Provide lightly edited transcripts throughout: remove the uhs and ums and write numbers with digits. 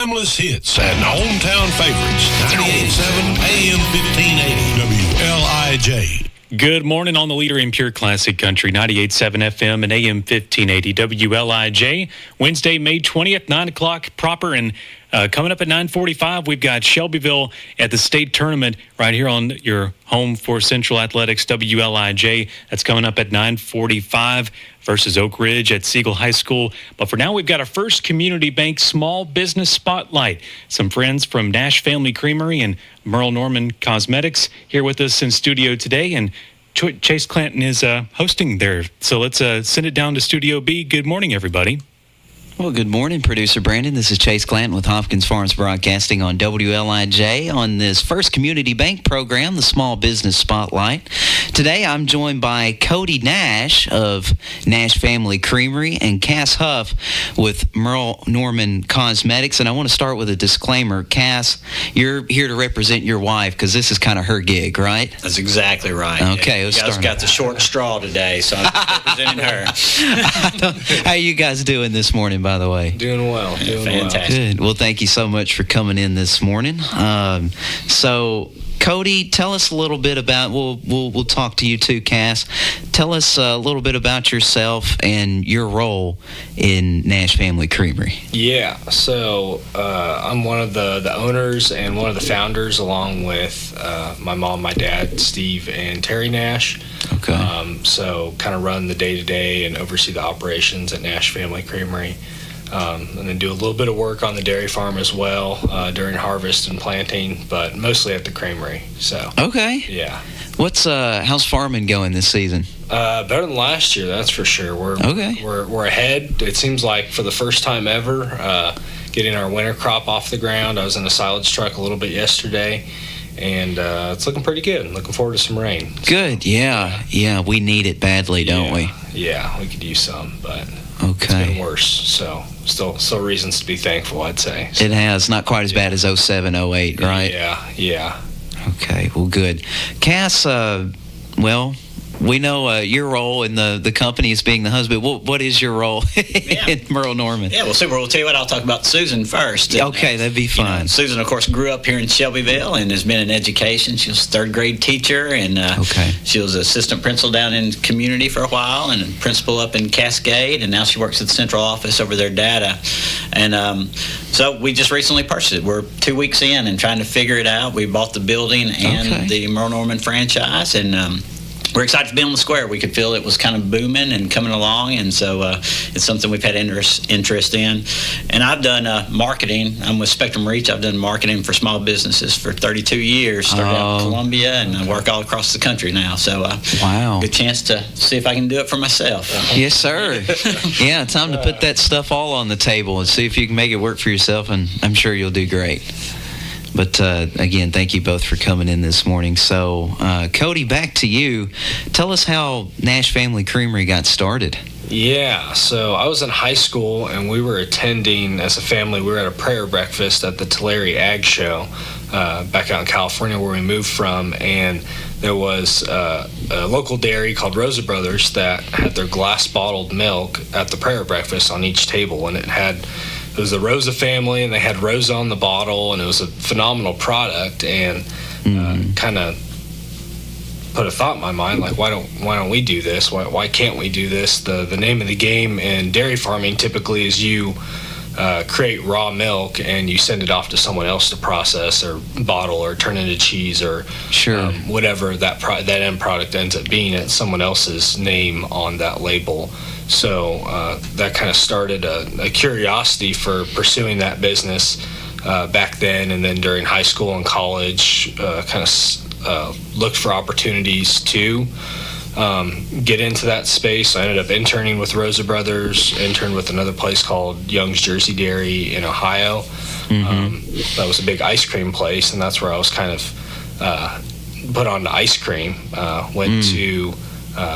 Timeless hits and hometown favorites. 98.7 AM 1580 WLIJ. Good morning on the leader in pure classic country, 98.7 FM and AM 1580 WLIJ. Wednesday, May 20th, 9 o'clock proper, and coming up at 9:45, we've got Shelbyville at the state tournament right here on your home for Central Athletics, WLIJ. That's coming up at 9:45 versus Oak Ridge at Siegel High School. But for now, we've got our first Community Bank Small Business Spotlight. Some friends from Nash Family Creamery and Merle Norman Cosmetics here with us in studio today, and Chase Clanton is hosting there. So let's send it down to Studio B. Good morning, everybody. Well, good morning, Producer Brandon. This is Chase Clanton with Hopkins Farms Broadcasting on WLIJ on this first Community Bank program, the Small Business Spotlight. Today, I'm joined by Cody Nash of Nash Family Creamery and Cass Huff with Merle Norman Cosmetics. And I want to start with a disclaimer. Cass, you're here to represent your wife because this is kind of her gig, right? That's exactly right. Okay, you guys got the short straw today, so I'm representing her. How are you guys doing this morning, by the way? Doing well. Fantastic. Good. Well, thank you so much for coming in this morning. So, Cody, tell us a little bit about. We'll talk to you too, Cass. Tell us a little bit about yourself and your role in Nash Family Creamery. Yeah. So I'm one of the owners and one of the founders, along with my mom, my dad, Steve, and Terry Nash. Okay. So kind of run the day-to-day and oversee the operations at Nash Family Creamery. And then do a little bit of work on the dairy farm as well during harvest and planting, but mostly at the creamery. So okay, yeah. How's farming going this season? Better than last year, that's for sure. We're ahead. It seems like for the first time ever, getting our winter crop off the ground. I was in a silage truck a little bit yesterday, and it's looking pretty good. Looking forward to some rain. Good, yeah. We need it badly, don't we? Yeah, we could use some, but. Okay. It's been worse, so still reasons to be thankful, I'd say. So, it has. Not quite as bad as 07, 08, right? Yeah. Okay, well, good. Cass, well, we know your role in the company is being the husband. What is your role in Merle Norman? Yeah, well, super. We'll tell you what, I'll talk about Susan first. And, okay, that'd be fun. Susan, of course, grew up here in Shelbyville and has been in education. She was a third-grade teacher, and she was assistant principal down in community for a while and principal up in Cascade, and now she works at the central office over there, data. And so we just recently purchased it. We're 2 weeks in and trying to figure it out. We bought the building and the Merle Norman franchise, and we're excited to be on the square. We could feel it was kind of booming and coming along, and so it's something we've had interest in. And I've done marketing. I'm with Spectrum Reach. I've done marketing for small businesses for 32 years. Started out in Columbia, and I work all across the country now. So wow, good chance to see if I can do it for myself. Yes, sir. Yeah, time to put that stuff all on the table and see if you can make it work for yourself, and I'm sure you'll do great. But, again, thank you both for coming in this morning. So, Cody, back to you. Tell us how Nash Family Creamery got started. Yeah, so I was in high school, and we were attending, as a family, we were at a prayer breakfast at the Tulare Ag Show back out in California where we moved from, and there was a local dairy called Rosa Brothers that had their glass-bottled milk at the prayer breakfast on each table, and it was the Rosa family, and they had Rosa on the bottle, and it was a phenomenal product, and kind of put a thought in my mind, like, why don't we do this? Why can't we do this? The name of the game in dairy farming typically is you create raw milk and you send it off to someone else to process or bottle or turn into cheese or whatever that end product ends up being. It's someone else's name on that label. So that kind of started a curiosity for pursuing that business back then, and then during high school and college, kind of looked for opportunities to get into that space. I ended up interning with Rosa Brothers, interned with another place called Young's Jersey Dairy in Ohio. That was a big ice cream place, and that's where I was kind of put on to ice cream. Went to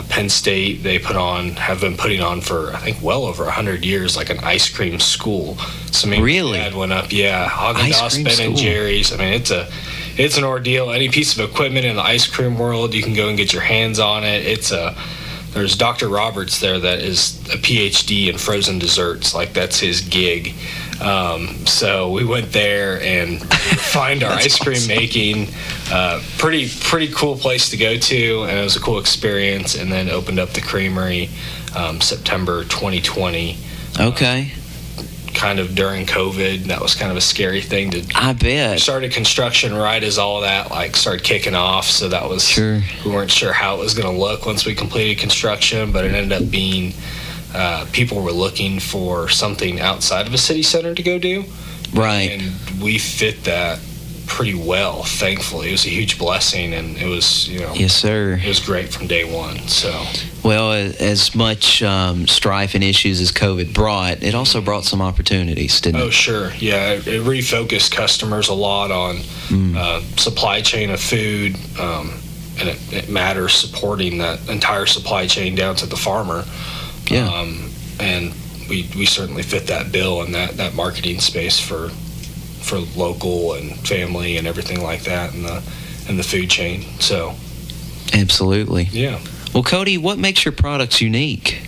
Penn State. They have been putting on for, I think, well over 100 years, like an ice cream school. So maybe really? Dad went up, Haagen-Dazs, Ben & Jerry's. I mean, it's an ordeal. Any piece of equipment in the ice cream world, you can go and get your hands on it. There's Dr. Roberts there that is a PhD in frozen desserts. Like, that's his gig. So we went there and find our ice cream making. Pretty cool place to go to, and it was a cool experience. And then opened up the Creamery September 2020. Okay. Kind of during COVID. That was kind of a scary thing to. I bet. We started construction right as all that started kicking off, so that was sure. We weren't sure how it was going to look once we completed construction, but it ended up being people were looking for something outside of a city center to go do. Right. And we fit that pretty well, thankfully. It was a huge blessing, and it was, yes, sir. It was great from day one. So, well, as much strife and issues as COVID brought, it also brought some opportunities, didn't it? Oh, sure. Yeah, it refocused customers a lot on supply chain of food, and it matters supporting that entire supply chain down to the farmer. Yeah. And we certainly fit that bill in that marketing space for local and family and everything like that in the food chain. So absolutely. Yeah. Well, Cody, what makes your products unique?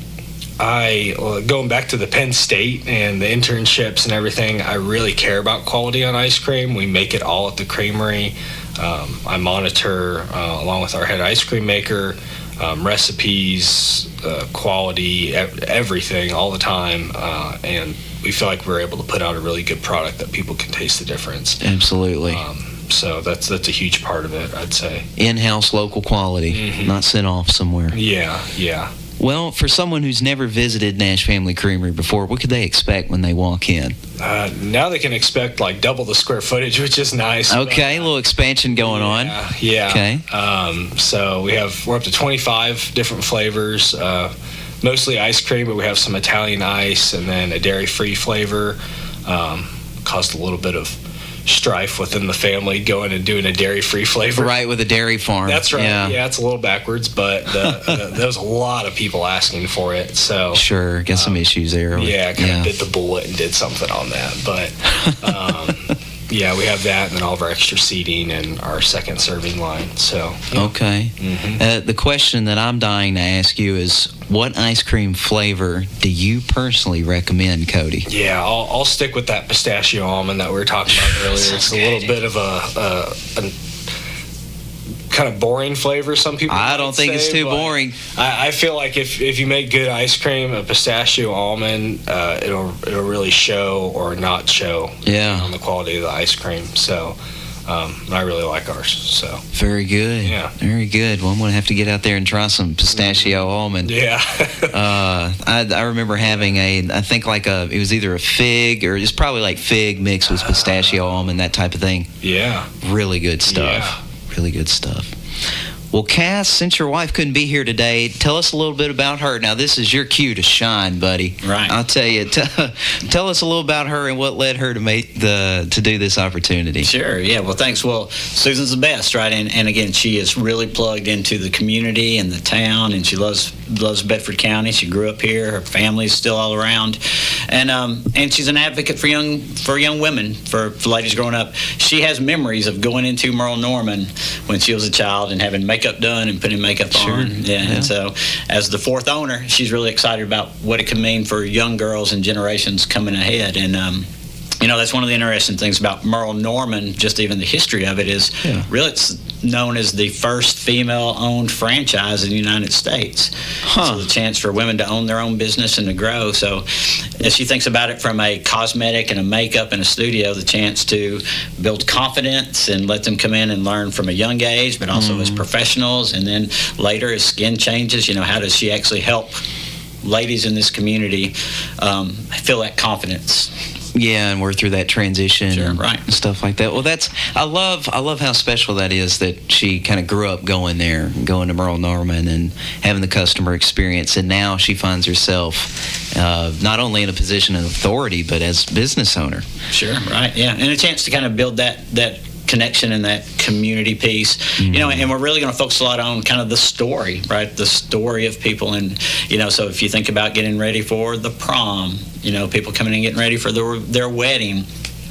Going back to the Penn State and the internships and everything, I really care about quality on ice cream. We make it all at the Creamery. I monitor, along with our head ice cream maker, recipes, quality, everything all the time, and we feel like we're able to put out a really good product that people can taste the difference. Absolutely. So that's a huge part of it, I'd say. In-house, local quality, not sent off somewhere. Yeah. Well, for someone who's never visited Nash Family Creamery before, what could they expect when they walk in? Now they can expect double the square footage, which is nice. Okay, a little expansion going on. Yeah. Okay. So we're up to 25 different flavors, mostly ice cream, but we have some Italian ice and then a dairy-free flavor. Caused a little bit of strife within the family going and doing a dairy-free flavor. Right, with a dairy farm. That's right. Yeah, it's a little backwards, but there was a lot of people asking for it. So sure, got some issues there. Yeah, kind of bit the bullet and did something on that. But yeah, we have that, and then all of our extra seating and our second serving line. So yeah. Okay. The question that I'm dying to ask you is, what ice cream flavor do you personally recommend, Cody? Yeah, I'll stick with that pistachio almond that we were talking about earlier. It's a little bit of a kind of boring flavor. Some people I don't think it's too boring. I feel like if you make good ice cream, a pistachio almond, it'll really show or not show on the quality of the ice cream. So I really like ours. So very good. Yeah, very good. Well, I'm gonna have to get out there and try some pistachio almond. Yeah. I remember having I think it was either a fig or it's probably like fig mixed with pistachio almond, that type of thing. Yeah. Really good stuff. Yeah. Really good stuff. Well, Cass, since your wife couldn't be here today, tell us a little bit about her. Now, this is your cue to shine, buddy. Right. I'll tell you. Tell us a little about her and what led her to do this opportunity. Sure. Yeah. Well, thanks. Well, Susan's the best, right? And again, she is really plugged into the community and the town, and she loves Bedford County. She grew up here. Her family's still all around, and she's an advocate for young women, for ladies growing up. She has memories of going into Merle Norman when she was a child and having makeup done and putting makeup on. Yeah. And so as the fourth owner, she's really excited about what it could mean for young girls and generations coming ahead. And that's one of the interesting things about Merle Norman, just even the history of it is really it's known as the first female-owned franchise in the United States. So the chance for women to own their own business and to grow. So as she thinks about it from a cosmetic and a makeup and a studio, the chance to build confidence and let them come in and learn from a young age, but also as professionals. And then later as skin changes, how does she actually help ladies in this community feel that confidence? Yeah, and we're through that transition and stuff like that. Well, I love how special that is that she kind of grew up going to Merle Norman and having the customer experience, and now she finds herself not only in a position of authority, but as business owner. Sure, right, yeah, and a chance to kind of build that connection and that community piece, and we're really going to focus a lot on kind of the story, right? The story of people, and so if you think about getting ready for the prom, people coming in getting ready for their wedding,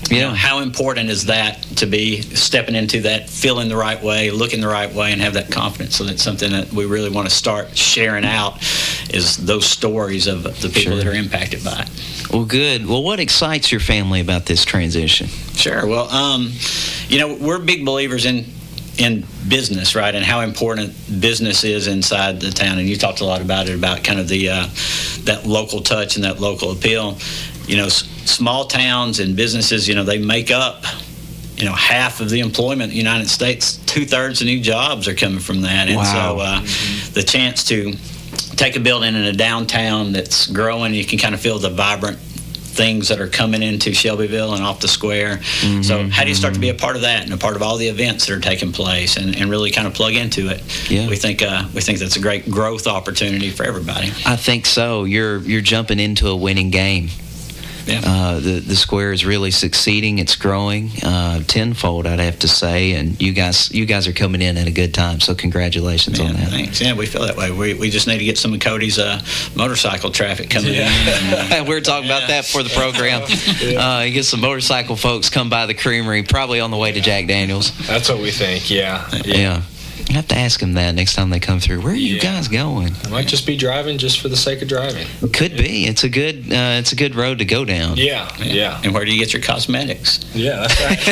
You know, how important is that to be stepping into that, feeling the right way, looking the right way, and have that confidence? So that's something that we really want to start sharing out, is those stories of the people that are impacted by it. Well, good. Well, what excites your family about this transition? Sure. Well, you know, we're big believers in business, right, and how important business is inside the town. And you talked a lot about it, about kind of the that local touch and that local appeal. You know, small towns and businesses, you know, they make up, you know, half of the employment in the United States. 2/3 of new jobs are coming from that. And so the chance to take a building in a downtown that's growing, you can kind of feel the vibrant things that are coming into Shelbyville and off the square. So how do you start to be a part of that and a part of all the events that are taking place, and really kind of plug into it? We think that's a great growth opportunity for everybody. I think so. You're jumping into a winning game. The square is really succeeding. It's growing tenfold, I'd have to say, and you guys are coming in at a good time, so congratulations on that. Thanks. Yeah, we feel that way. We just need to get some of Cody's motorcycle traffic coming in. We were talking about that for the program. You get some motorcycle folks come by the Creamery, probably on the way to Jack Daniels. That's what we think, yeah. I have to ask them that next time they come through. Where are you guys going? I might just be driving just for the sake of driving. Could be. It's a good road to go down. Yeah. And where do you get your cosmetics? Yeah, that's right.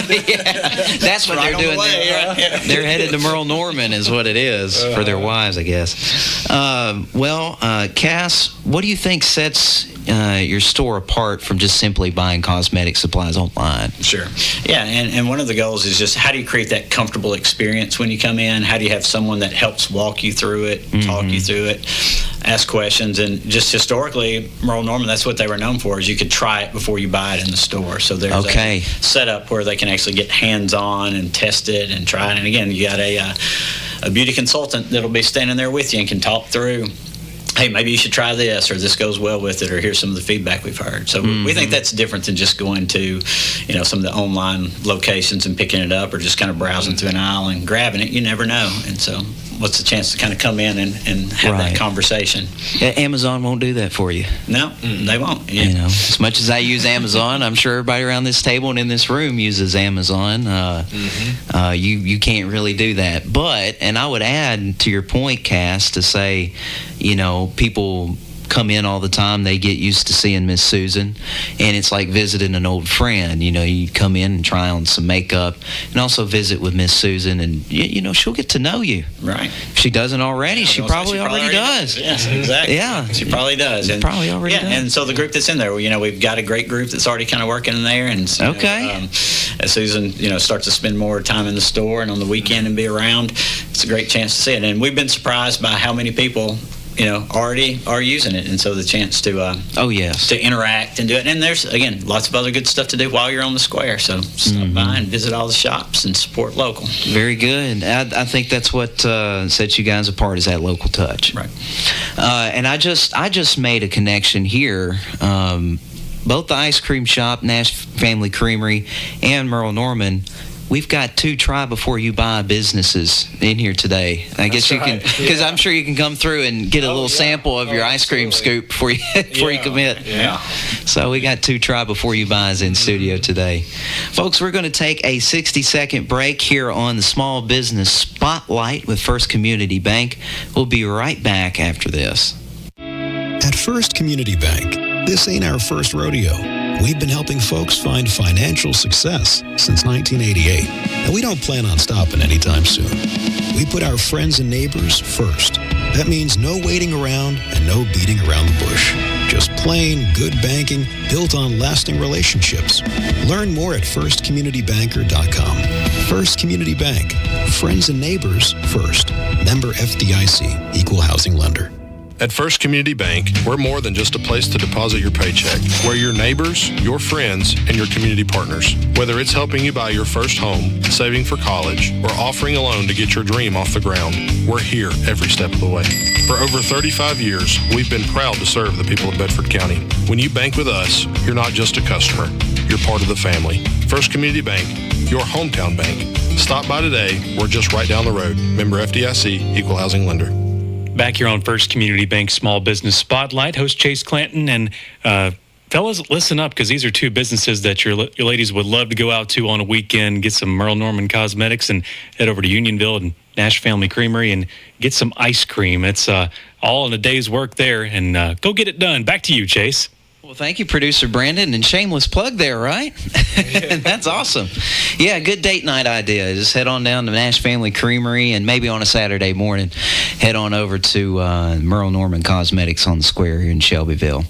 That's what they're doing. They're headed to Merle Norman, is what it is, for their wives, I guess. Cass, what do you think sets your store apart from just simply buying cosmetic supplies online? Sure. Yeah, and one of the goals is just, how do you create that comfortable experience when you come in? How do you have someone that helps walk you through it, talk you through it, ask questions? And just historically, Merle Norman, that's what they were known for, is you could try it before you buy it in the store. So there's a setup where they can actually get hands-on and test it and try it. And again, you got a beauty consultant that'll be standing there with you and can talk through, hey, maybe you should try this, or this goes well with it, or here's some of the feedback we've heard. So we think that's different than just going to, you know, some of the online locations and picking it up, or just kind of browsing through an aisle and grabbing it. You never know. And so what's the chance to kind of come in and have that conversation? Amazon won't do that for you. No, they won't. Yeah. You know, as much as I use Amazon, I'm sure everybody around this table and in this room uses Amazon. You can't really do that. But, and I would add to your point, Cass, to say, you know, people come in all the time, they get used to seeing Miss Susan, and it's like visiting an old friend. You know, you come in and try on some makeup, and also visit with Miss Susan, and you know, she'll get to know you. Right. If she doesn't already, she probably already does. Yes, exactly. Yeah, she probably does. And probably already does. And so the group that's in there, you know, we've got a great group that's already kind of working in there, and as Susan, you know, starts to spend more time in the store and on the weekend and be around, it's a great chance to see it. And we've been surprised by how many people, you know, already are using it, and so the chance to to interact and do it. And there's, again, lots of other good stuff to do while you're on the square, so stop by and visit all the shops and support local. Very good. I think that's what sets you guys apart, is that local touch. Right. And I just made a connection here. Both the ice cream shop, Nash Family Creamery, and Merle Norman, we've got 2 try before you buy businesses in here today. I guess you can, because I'm sure you can come through and get a little sample of your ice cream scoop before you you commit. Yeah. So we got 2 try before you buys in studio today. Folks, we're going to take a 60-second break here on the Small Business Spotlight with First Community Bank. We'll be right back after this. At First Community Bank, this ain't our first rodeo. We've been helping folks find financial success since 1988, and we don't plan on stopping anytime soon. We put our friends and neighbors first. That means no waiting around and no beating around the bush. Just plain good banking built on lasting relationships. Learn more at firstcommunitybanker.com. First Community Bank. Friends and neighbors first. Member FDIC. Equal housing lender. At First Community Bank, we're more than just a place to deposit your paycheck. We're your neighbors, your friends, and your community partners. Whether it's helping you buy your first home, saving for college, or offering a loan to get your dream off the ground, we're here every step of the way. For over 35 years, we've been proud to serve the people of Bedford County. When you bank with us, you're not just a customer, you're part of the family. First Community Bank, your hometown bank. Stop by today. We're just right down the road. Member FDIC, Equal Housing Lender. Back here on First Community Bank Small Business Spotlight, host Chase Clanton and fellas, listen up, because these are two businesses that your ladies would love to go out to on a weekend, get some Merle Norman Cosmetics and head over to Unionville and Nash Family Creamery and get some ice cream. It's all in a day's work there, and go get it done. Back to you, Chase. Well, thank you, Producer Brandon, and shameless plug there, right? Yeah. That's awesome. Yeah, good date night idea. Just head on down to Nash Family Creamery, and maybe on a Saturday morning, head on over to Merle Norman Cosmetics on the square here in Shelbyville.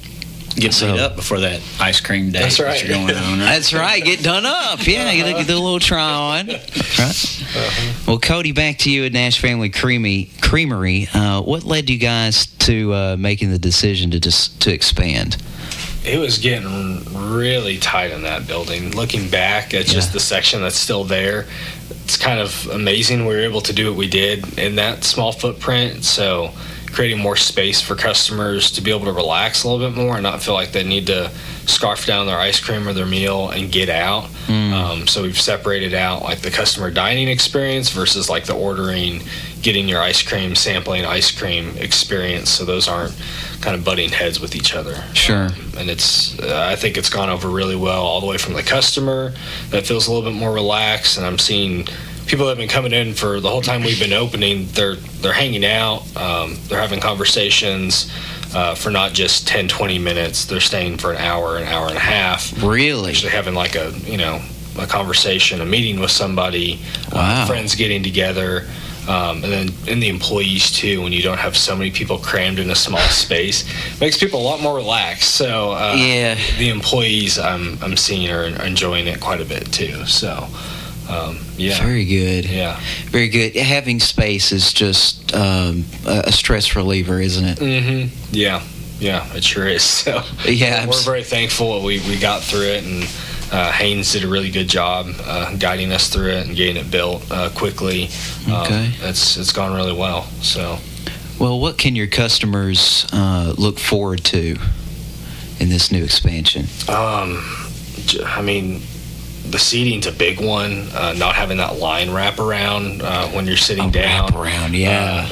Get beat up before that ice cream day. That's right. That you're going on, right? That's right. Get done up. Yeah, get a little try on. Right. Well, Cody, back to you at Nash Family Creamery. What led you guys to making the decision to expand? It was getting really tight in that building. Looking back at just the section that's still there, it's kind of amazing we were able to do what we did in that small footprint. So creating more space for customers to be able to relax a little bit more and not feel like they need to scarf down their ice cream or their meal and get out. So we've separated out like the customer dining experience versus like the ordering, getting your ice cream, sampling ice cream experience. So those aren't kind of butting heads with each other. Sure. And it's, I think it's gone over really well all the way from the customer that feels a little bit more relaxed. And I'm seeing people that have been coming in for the whole time we've been opening, they're hanging out, they're having conversations for not just 10, 20 minutes. They're staying for an hour and a half. Really? Actually having like a conversation, a meeting with somebody, friends getting together. And then in the employees too, when you don't have so many people crammed in a small space, makes people a lot more relaxed. So the employees I'm seeing are enjoying it quite a bit too. So very good. Yeah, very good. Having space is just a stress reliever, isn't it? Mm-hmm. Yeah, it sure is. So we're very thankful we got through it, and Haynes did a really good job guiding us through it and getting it built quickly. It's gone really well. So, well, what can your customers look forward to in this new expansion? I mean, the seating's a big one. Not having that line wrap around when you're sitting down. Wrap around, yeah.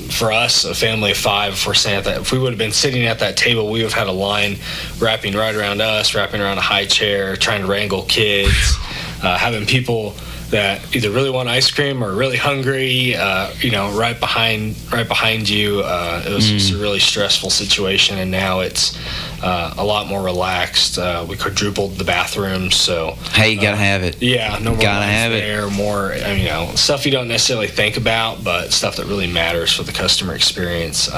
For us, a family of five, if we would have been sitting at that table, we would have had a line wrapping right around us, wrapping around a high chair, trying to wrangle kids, having people that either really want ice cream or really hungry, right behind you. It was just a really stressful situation, and now it's a lot more relaxed. We quadrupled the bathrooms, so hey, you gotta have it. Yeah, no more gotta have there, it. More, stuff you don't necessarily think about, but stuff that really matters for the customer experience.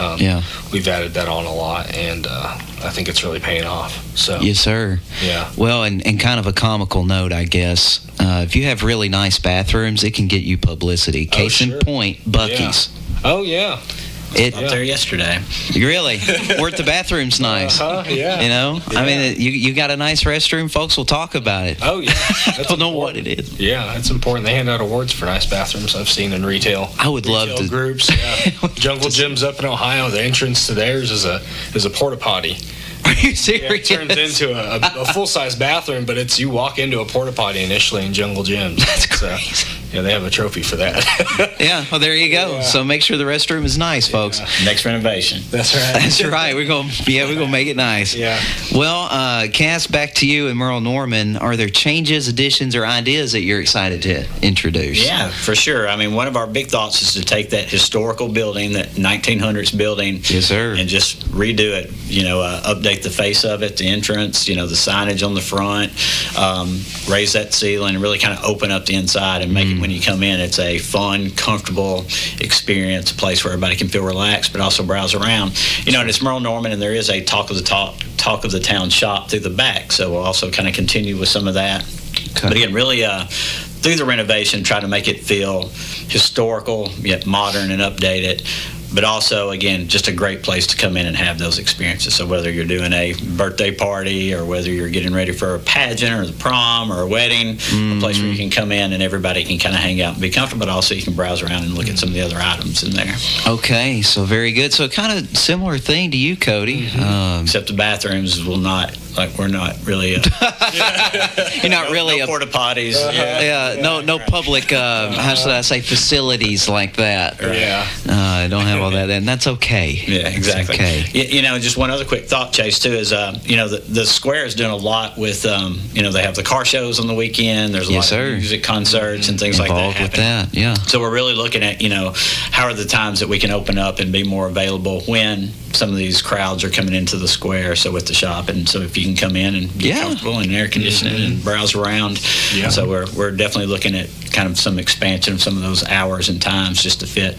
We've added that on a lot, and I think it's really paying off. So yes, sir. Yeah. Well, and kind of a comical note, I guess. If you have really nice bathrooms, it can get you publicity. Case in point, Buc-ee's. Yeah. Oh yeah. Up there yesterday. Really? Weren't the bathrooms nice? Yeah. Yeah. I mean, you got a nice restroom, folks will talk about it. Oh, yeah. I don't know what it is. Yeah, it's important. They hand out awards for nice bathrooms I've seen in retail. I would love to. Groups, yeah. Jungle Gym's up in Ohio. The entrance to theirs is a porta potty. Are you serious? Yeah, it turns into a full-size bathroom, but you walk into a porta potty initially in Jungle Gyms. That's crazy. Yeah, they have a trophy for that. Yeah, well, there you go. Yeah. So make sure the restroom is nice, folks. Next renovation. That's right. That's right. We're gonna make it nice. Yeah. Well, Cass, back to you and Merle Norman. Are there changes, additions, or ideas that you're excited to introduce? Yeah, for sure. I mean, one of our big thoughts is to take that historical building, that 1900s building, yes, sir, and just redo it. Update the face of it, the entrance, the signage on the front, raise that ceiling, and really kind of open up the inside and make it, when you come in, it's a fun, comfortable experience, a place where everybody can feel relaxed, but also browse around. And it's Merle Norman, and there is a talk of the town shop through the back, so we'll also kind of continue with some of that. Okay. But again, really through the renovation, try to make it feel historical, yet modern and updated. But also, again, just a great place to come in and have those experiences. So whether you're doing a birthday party or whether you're getting ready for a pageant or the prom or a wedding, a place where you can come in and everybody can kind of hang out and be comfortable, but also you can browse around and look at some of the other items in there. Okay, so very good. So kind of similar thing to you, Cody. Except the bathrooms will not we're not really. You're not really no porta potties. No public. How should I say, facilities like that? Don't have all that, and that's okay. Yeah, exactly. It's okay. Just one other quick thought, Chase, too, is the square is doing a lot with they have the car shows on the weekend. There's a lot of music concerts and things Involved like that. With that, yeah. So we're really looking at how are the times that we can open up and be more available when some of these crowds are coming into the square. So with the shop, and so if you can come in and get comfortable and air conditioning and browse around. Yeah. So we're definitely looking at kind of some expansion of some of those hours and times just to fit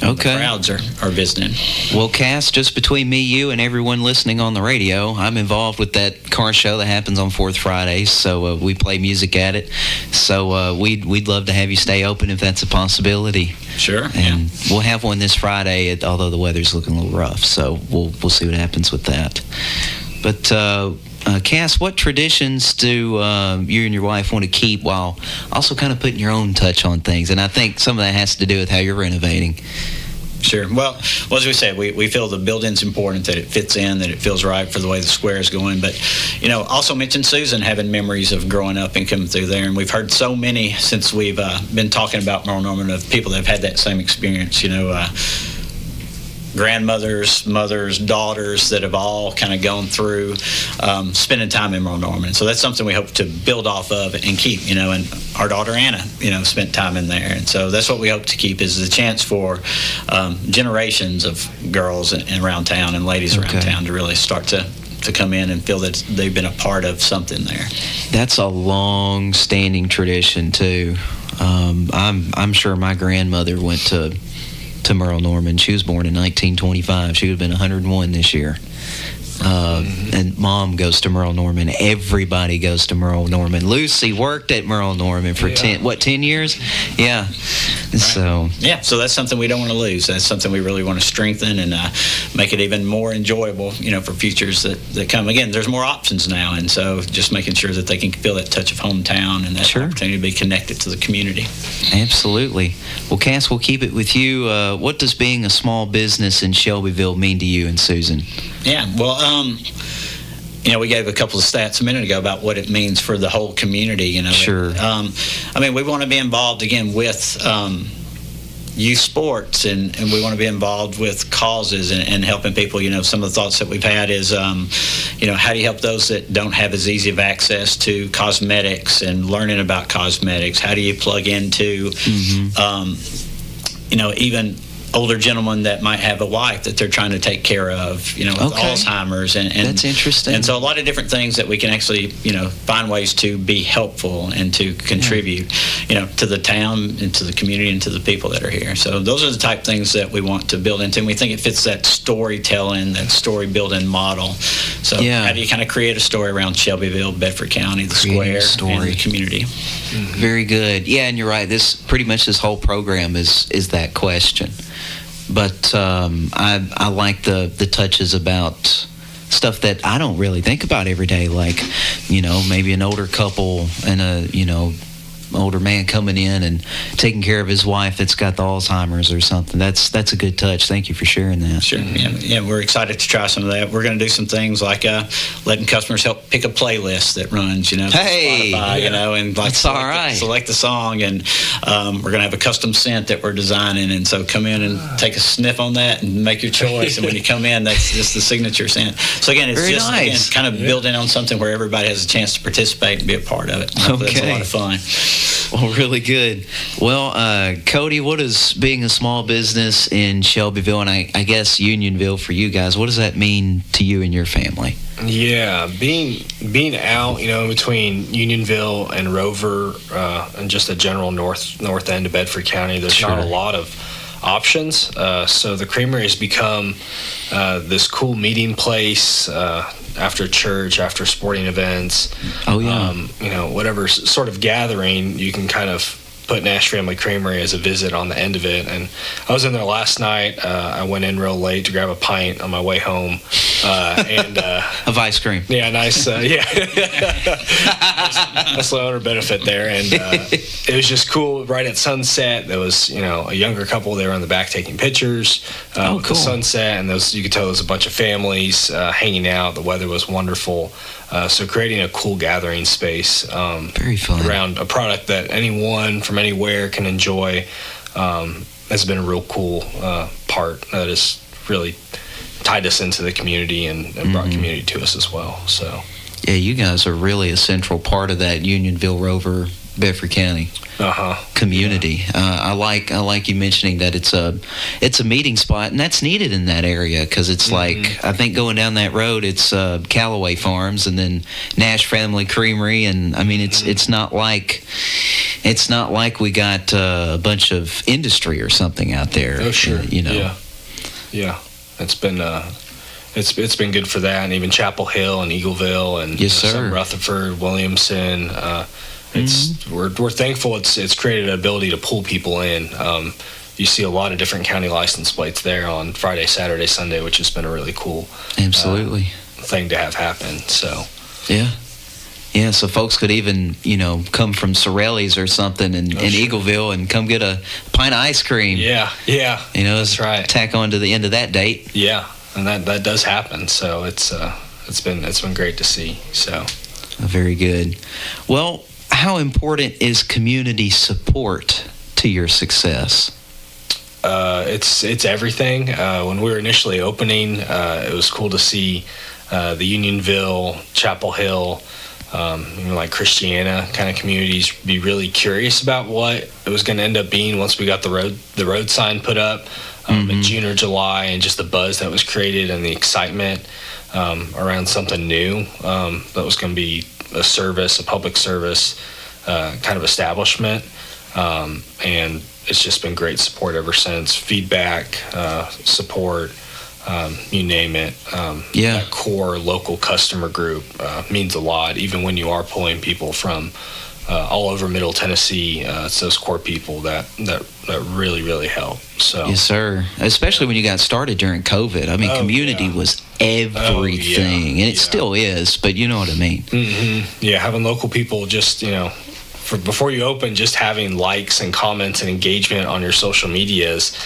the crowds are visiting. Well, Cass, just between me, you, and everyone listening on the radio, I'm involved with that car show that happens on Fourth Fridays. So we play music at it. So we'd love to have you stay open if that's a possibility. Sure. And we'll have one this Friday, although the weather's looking a little rough. So we'll see what happens with that. But Cass, what traditions do you and your wife want to keep while also kind of putting your own touch on things? And I think some of that has to do with how you're renovating. Sure. Well, as we said, we feel the building's important, that it fits in, that it feels right for the way the square is going. But, also mentioned Susan having memories of growing up and coming through there. And we've heard so many since we've been talking about Merle Norman of people that have had that same experience, grandmothers, mothers, daughters that have all kind of gone through spending time in Merle Norman. So that's something we hope to build off of and keep, and our daughter Anna, spent time in there. And so that's what we hope to keep is the chance for generations of girls around town and ladies around town to really start to come in and feel that they've been a part of something there. That's a long-standing tradition, too. I'm sure my grandmother went to Merle Norman. She was born in 1925. She would have been 101 this year. And Mom goes to Merle Norman. Everybody goes to Merle Norman. Lucy worked at Merle Norman for 10 years? Yeah. Right. So that's something we don't want to lose. That's something we really want to strengthen and make it even more enjoyable, for futures that come. Again, there's more options now, and so just making sure that they can feel that touch of hometown and that opportunity to be connected to the community. Absolutely. Well, Cass, we'll keep it with you. What does being a small business in Shelbyville mean to you and Susan? Yeah, well, we gave a couple of stats a minute ago about what it means for the whole community. Sure. We want to be involved again with youth sports, and we want to be involved with causes and helping people. Some of the thoughts that we've had is, how do you help those that don't have as easy of access to cosmetics and learning about cosmetics? How do you plug into, even older gentlemen that might have a wife that they're trying to take care of, with Alzheimer's. And that's interesting. And so a lot of different things that we can actually, find ways to be helpful and to contribute, to the town and to the community and to the people that are here. So those are the type of things that we want to build into. And we think it fits that storytelling, that story building model. So how do you kind of create a story around Shelbyville, Bedford County, the square, and the community? Mm-hmm. Very good. Yeah, and you're right. This whole program is that question. But I like the touches about stuff that I don't really think about every day, like, maybe an older couple and a, older man coming in and taking care of his wife that's got the Alzheimer's or something. That's a good touch. Thank you for sharing that. Sure. Yeah, we're excited to try some of that. We're going to do some things like letting customers help pick a playlist that runs, Hey, Spotify, and like select the song, and we're going to have a custom scent that we're designing, and so come in and take a sniff on that and make your choice. And when you come in, that's just the signature scent. So again, it's nice. Kind of building on something where everybody has a chance to participate and be a part of it. That's a lot of fun. Well, really good. Well, Cody, what is being a small business in Shelbyville, and I guess Unionville for you guys, what does that mean to you and your family? Yeah, being out, between Unionville and Rover and just the general north end of Bedford County, there's not a lot of options. So the Creamery has become this cool meeting place after church, after sporting events. Whatever sort of gathering, you can kind of put Nash Family Creamery as a visit on the end of it. And I was in there last night. I went in real late to grab a pint on my way home. and of ice cream. Yeah, nice. Yeah, that's the owner benefit there, and it was just cool. Right at sunset, there was a younger couple there on the back taking pictures with the sunset, and you could tell there was a bunch of families hanging out. The weather was wonderful, so creating a cool gathering space very fun around a product that anyone from anywhere can enjoy has been a real cool part that has really tied us into the community and brought community to us as well. So yeah, you guys are really a central part of that Unionville Rover Bedford County community. Yeah. I like you mentioning that it's a meeting spot, and that's needed in that area because it's like, I think going down that road, it's Callaway Farms and then Nash Family Creamery, and I mean it's not like we got a bunch of industry or something out there. Oh sure, Yeah. It's been it's been good for that, and even Chapel Hill and Eagleville and some Rutherford, Williamson. We're thankful it's created an ability to pull people in. You see a lot of different county license plates there on Friday, Saturday, Sunday, which has been a really cool thing to have happen. So yeah, so folks could even come from Sorelli's or something in Eagleville and come get a pint of ice cream. Yeah, that's right. Tack on to the end of that date. Yeah, and that does happen. So it's been great to see. So very good. Well, how important is community support to your success? It's everything. When we were initially opening, it was cool to see the Unionville, Chapel Hill, like Christiana kind of communities be really curious about what it was going to end up being once we got the road sign put up in June or July, and just the buzz that was created and the excitement around something new that was going to be a public service kind of establishment, and it's just been great support ever since. Feedback, support, you name it. That core local customer group means a lot, even when you are pulling people from all over Middle Tennessee. It's those core people that really, really help. So yes, sir. Especially when you got started during COVID. I mean, community was everything, and it still is. But you know what I mean. Yeah, having local people just before you open, just having likes and comments and engagement on your social medias.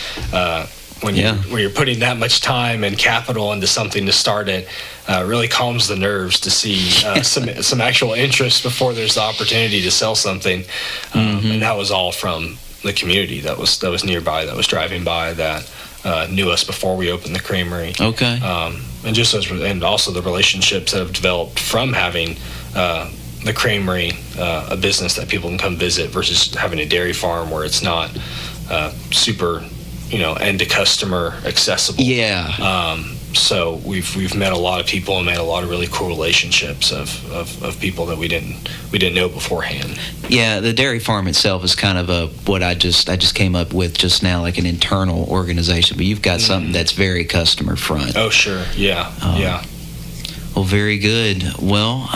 When you're putting that much time and capital into something to start it, really calms the nerves to see some actual interest before there's the opportunity to sell something. And that was all from the community that was nearby, that was driving by, that knew us before we opened the Creamery. Okay. And also the relationships that have developed from having the Creamery, a business that people can come visit, versus having a dairy farm where it's not super end to customer accessible. So we've met a lot of people and made a lot of really cool relationships of people that we didn't know beforehand. Yeah, the dairy farm itself is kind of what I just came up with just now, like an internal organization, but you've got something that's very customer front. Oh sure, yeah. Well, very good. Well,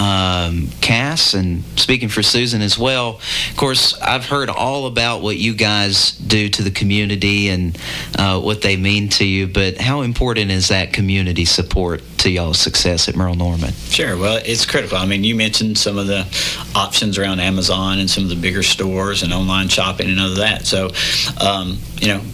Cass, and speaking for Susan as well, of course, I've heard all about what you guys do to the community and what they mean to you, but how important is that community support to y'all's success at Merle Norman? Sure. Well, it's critical. I mean, you mentioned some of the options around Amazon and some of the bigger stores and online shopping and other that. So,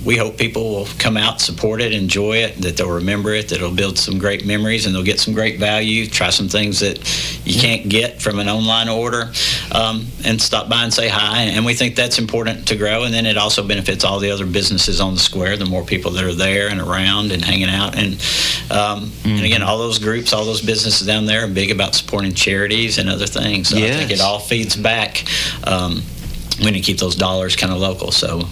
we hope people will come out, support it, enjoy it, that they'll remember it, that it'll build some great memories, and they'll get some great value, try some things that you can't get from an online order, and stop by and say hi. And we think that's important to grow. And then it also benefits all the other businesses on the square, the more people that are there and around and hanging out. And again, all those groups, all those businesses down there are big about supporting charities and other things. So I think it all feeds back. We need to keep those dollars kind of local, so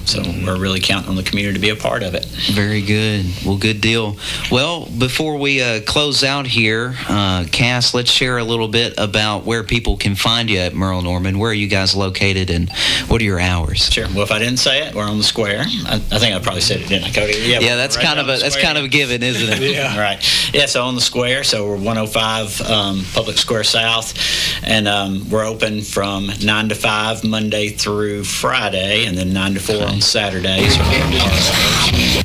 we're really counting on the community to be a part of it. Very good. Well, good deal. Well, before we close out here, Cass, let's share a little bit about where people can find you at Merle Norman. Where are you guys located, and what are your hours? Sure. Well, if I didn't say it, we're on the square. I think I probably said it, didn't I, Cody? Yeah, that's right, kind of a given, isn't it? Yeah. Right. Yeah. So on the square. So we're 105 Public Square South, and we're open from 9 to 5 Monday through through Friday, and then 9 to 4 on Saturdays.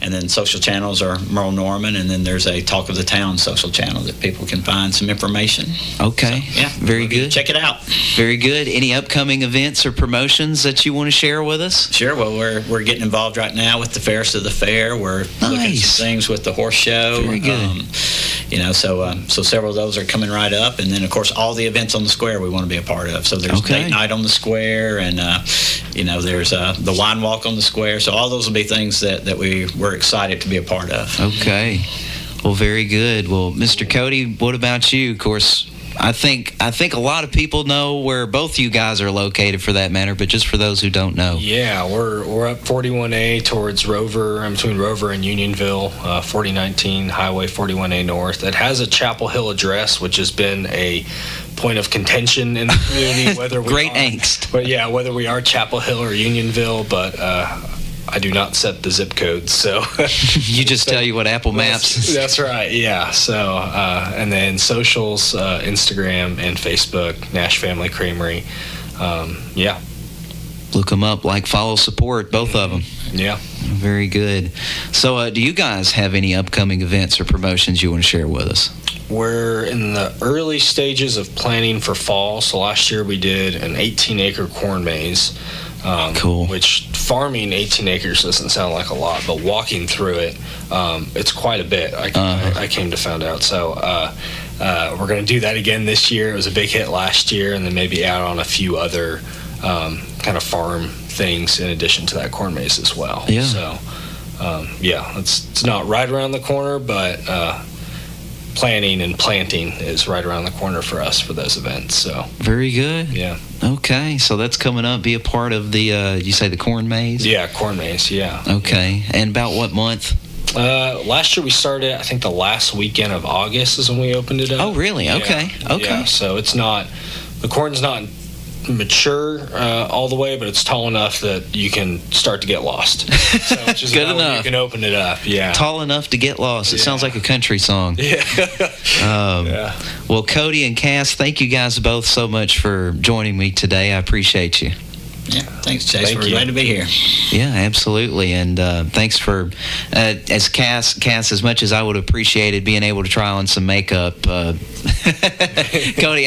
And then social channels are Merle Norman, and then there's a Talk of the Town social channel that people can find some information. Okay. So, yeah. Very good. Check it out. Very good. Any upcoming events or promotions that you want to share with us? Sure. Well, we're getting involved right now with the Fairest of the Fair. We're looking at some things with the horse show. Very good. So several of those are coming right up, and then of course all the events on the square we want to be a part of. So there's date night on the square, and there's the wine walk on the square. So all those will be things that we're excited to be a part of. Okay. Well, very good. Well, Mr. Cody, what about you? Of course, I think a lot of people know where both you guys are located, for that matter, but just for those who don't know. Yeah, we're up 41A towards Rover. I'm between Rover and Unionville, 4019 Highway 41A North. It has a Chapel Hill address, which has been a point of contention in the community. Whether we Great angst. But yeah, whether we are Chapel Hill or Unionville, but I do not set the zip codes, so you just tell you what Apple Maps. That's right. Yeah. So and then socials, Instagram and Facebook, Nash Family Creamery. Yeah. Look them up, follow, support, both of them. Yeah. Very good. So do you guys have any upcoming events or promotions you want to share with us? We're in the early stages of planning for fall. So last year we did an 18-acre corn maze. Cool. Which farming 18 acres doesn't sound like a lot, but walking through it, it's quite a bit. I came to find out. So we're going to do that again this year. It was a big hit last year, and then maybe add on a few other kind of farm things in addition to that corn maze as well. Yeah. So it's not right around the corner, but planning and planting is right around the corner for us for those events. So very good. Yeah. Okay, so that's coming up. Be a part of the you say the corn maze? Yeah, corn maze. Yeah. Okay, and about what month? Last year we started, I think the last weekend of August is when we opened it up. Oh, really? Yeah. Okay. Yeah, so the corn's not mature all the way, but it's tall enough that you can start to get lost. So which is good enough. You can open it up. Yeah. Tall enough to get lost. It sounds like a country song. Yeah. Well, Cody and Cass, thank you guys both so much for joining me today. I appreciate you. Yeah, thanks, Chase. We're glad to be here. Yeah, absolutely. And thanks for, as Cass, as much as I would have appreciated being able to try on some makeup, Cody,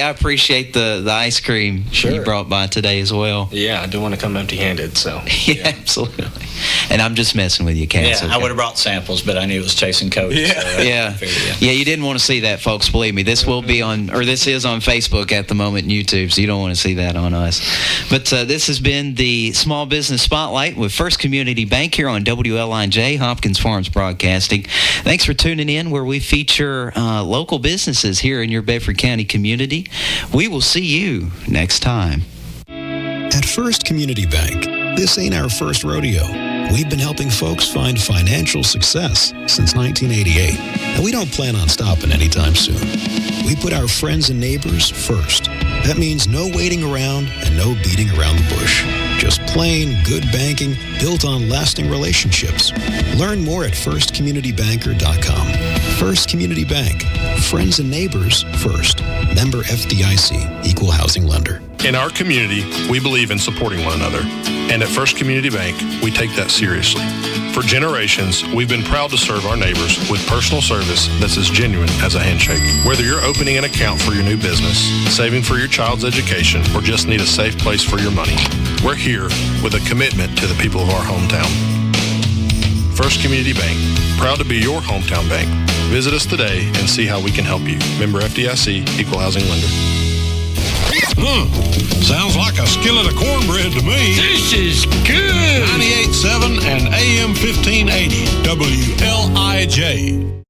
I appreciate the ice cream you brought by today as well. Yeah, I don't want to come empty-handed, so. Yeah, absolutely. And I'm just messing with you, Cass. Yeah, okay. I would have brought samples, but I knew it was Chase and Cody. Yeah. So yeah, you didn't want to see that, folks. Believe me, this will be this is on Facebook at the moment, and YouTube, so you don't want to see that on us. But this has been the Small Business Spotlight with First Community Bank here on WLIJ, Hopkins Farms Broadcasting. Thanks for tuning in, where we feature local businesses here in your Bedford County community. We will see you next time. At First Community Bank, this ain't our first rodeo. We've been helping folks find financial success since 1988, and we don't plan on stopping anytime soon. We put our friends and neighbors first. That means no waiting around and no beating around the bush. Just plain good banking built on lasting relationships. Learn more at firstcommunitybanker.com. First Community Bank. Friends and neighbors first. Member FDIC, Equal Housing Lender. In our community, we believe in supporting one another. And at First Community Bank, we take that seriously. For generations, we've been proud to serve our neighbors with personal service that's as genuine as a handshake. Whether you're opening an account for your new business, saving for your child's education, or just need a safe place for your money, we're here with a commitment to the people of our hometown. First Community Bank, proud to be your hometown bank. Visit us today and see how we can help you. Member FDIC, Equal Housing Lender. Sounds like a skillet of cornbread to me. This is good. 98.7 and AM 1580 WLIJ.